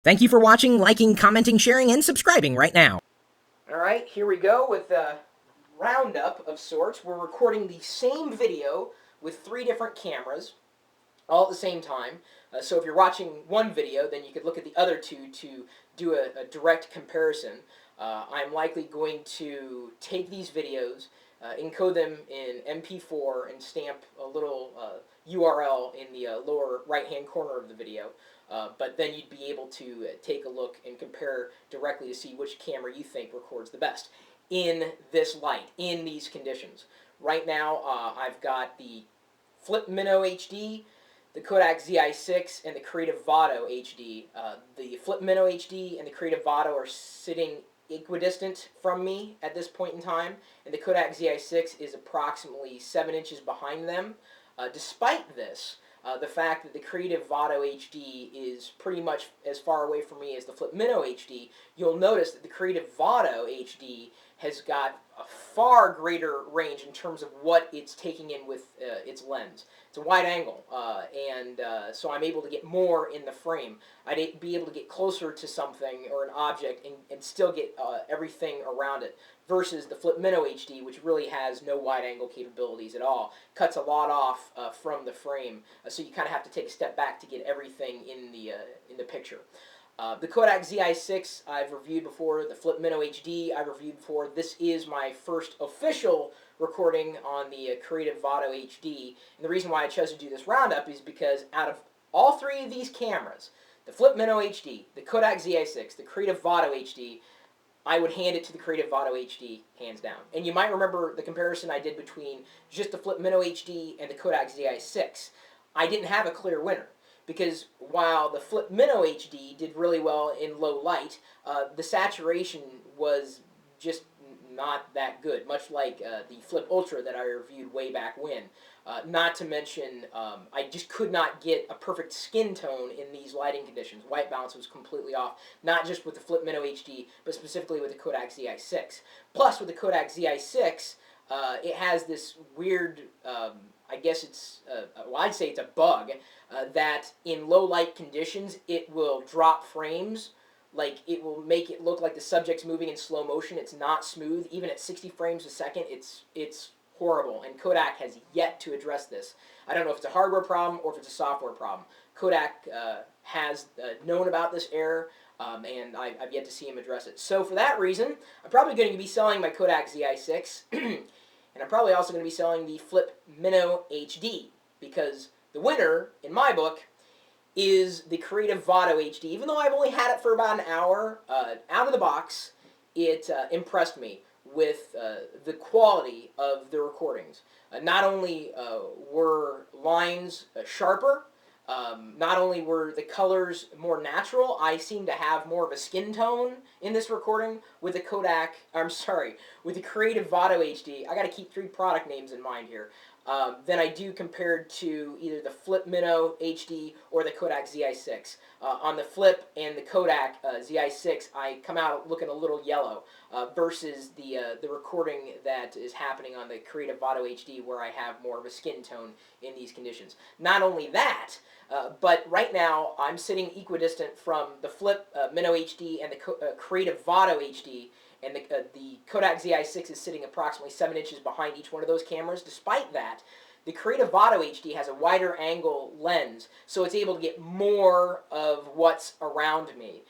Thank you for watching, liking, commenting, sharing, and subscribing right now. Alright, here we go with a roundup of sorts. We're recording the same video with 3 different cameras all at the same time. So if you're watching one video, then you could look at the other two to do a direct comparison. I'm likely going to take these videos, encode them in MP4, and stamp a little URL in the lower right-hand corner of the video. But then you'd be able to take a look and compare directly to see which camera you think records the best in this light, in these conditions. Right now, I've got the Flip Mino HD, the Kodak Zi6, and the Creative Vado HD. The Flip Mino HD and the Creative Vado are sitting equidistant from me at this point in time, and the Kodak Zi6 is approximately 7 inches behind them. Despite this, the fact that the Creative Vado HD is pretty much as far away from me as the Flip Mino HD, you'll notice that the Creative Vado HD has got a far greater range in terms of what it's taking in with its lens. It's a wide angle, so I'm able to get more in the frame. I'd be able to get closer to something or an object and still get everything around it, versus the Flip Mino HD, which really has no wide angle capabilities at all. Cuts a lot off from the frame, so you kind of have to take a step back to get everything in the picture. The Kodak Zi6 I've reviewed before. The Flip Mino HD I've reviewed before. This is my first official recording on the Creative Vado HD. And the reason why I chose to do this roundup is because out of all 3 of these cameras, the Flip Mino HD, the Kodak Zi6, the Creative Vado HD, I would hand it to the Creative Vado HD, hands down. And you might remember the comparison I did between just the Flip Mino HD and the Kodak Zi6. I didn't have a clear winner, because while the Flip Mino HD did really well in low light, the saturation was just not that good, much like the Flip Ultra that I reviewed way back when. Not to mention, I just could not get a perfect skin tone in these lighting conditions. White balance was completely off, not just with the Flip Mino HD, but specifically with the Kodak Zi6. Plus, with the Kodak Zi6, it has this weird, I guess it's, well, I'd say it's a bug, that in low light conditions, it will drop frames. Like, it will make it look like the subject's moving in slow motion. It's not smooth. Even at 60 frames a second, it's horrible. And Kodak has yet to address this. I don't know if it's a hardware problem or if it's a software problem. Kodak has known about this error, and I've yet to see him address it. So for that reason, I'm probably going to be selling my Kodak Zi6, and I'm probably also going to be selling the Flip Mino HD, because the winner, in my book, is the Creative Vado HD. Even though I've only had it for about an hour, out of the box, it impressed me with the quality of the recordings. Not only were lines sharper, not only were the colors more natural, I seem to have more of a skin tone in this recording with the Kodak, with the Creative Vado HD. I got to keep 3 product names in mind here. Than I do compared to either the Flip Mino HD or the Kodak Zi6. On the Flip and the Kodak Zi6, I come out looking a little yellow, versus the recording that is happening on the Creative Vado HD, where I have more of a skin tone in these conditions. Not only that, but right now I'm sitting equidistant from the Flip Mino HD and the Creative Vado HD, and the Kodak Zi6 is sitting approximately 7 inches behind each one of those cameras. Despite that, the Creative Vado HD has a wider angle lens, so it's able to get more of what's around me.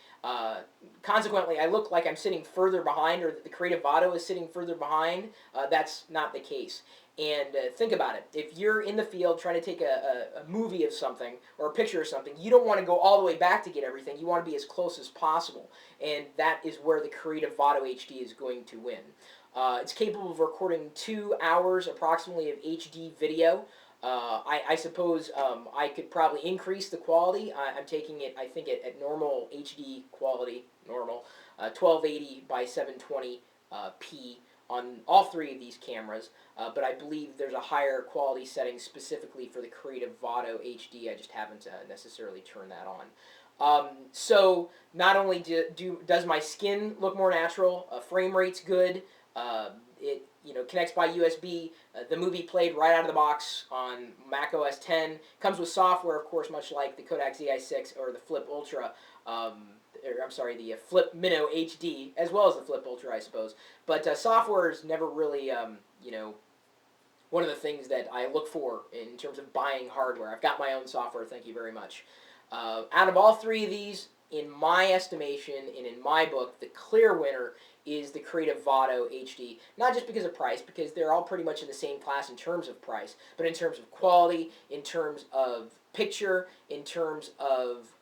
Consequently, I look like I'm sitting further behind, or that the Creative Vado is sitting further behind. That's not the case. And think about it. If you're in the field trying to take a movie of something, or a picture of something, you don't want to go all the way back to get everything. You want to be as close as possible. And that is where the Creative Vado HD is going to win. It's capable of recording 2 hours approximately of HD video. I suppose I could probably increase the quality. I'm taking it, I think, at normal HD quality, 1280 by 720p on all 3 of these cameras, but I believe there's a higher quality setting specifically for the Creative Vado HD. I just haven't necessarily turned that on. So not only does my skin look more natural, frame rate's good, it connects by USB. The movie played right out of the box on Mac OS X. Comes with software, of course, much like the Kodak Zi6 or the Flip Ultra. I'm sorry, the Flip Mino HD, as well as the Flip Ultra, I suppose. But software is never really, you know, one of the things that I look for in terms of buying hardware. I've got my own software, thank you very much. Out of all three of these, in my estimation and in my book, the clear winner is the Creative Vado HD. Not just because of price, because they're all pretty much in the same class in terms of price, but in terms of quality, in terms of picture, in terms of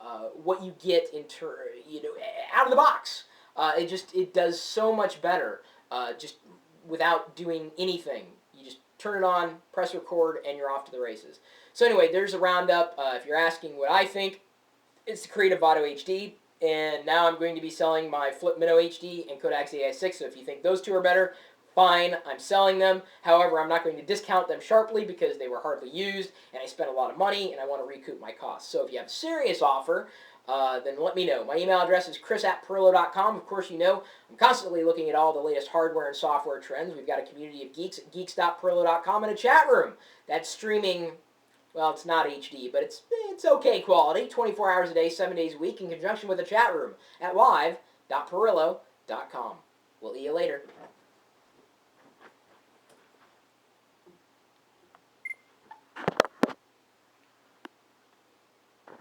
what you get you know, out of the box. It does so much better just without doing anything. You just turn it on, press record, and you're off to the races. So anyway, there's a roundup. If you're asking what I think, it's the Creative Vado HD. And now I'm going to be selling my Flip Mino HD and Kodak Zi6. So if you think those two are better, fine, I'm selling them. However, I'm not going to discount them sharply because they were hardly used, and I spent a lot of money, and I want to recoup my costs. So if you have a serious offer, then let me know. My email address is chris@pirillo.com. Of course, you know, I'm constantly looking at all the latest hardware and software trends. We've got a community of geeks at geeks.pirillo.com and a chat room that's streaming. Well, it's not HD, but it's okay quality, 24 hours a day, 7 days a week, in conjunction with a chat room at live.pirillo.com. We'll see you later.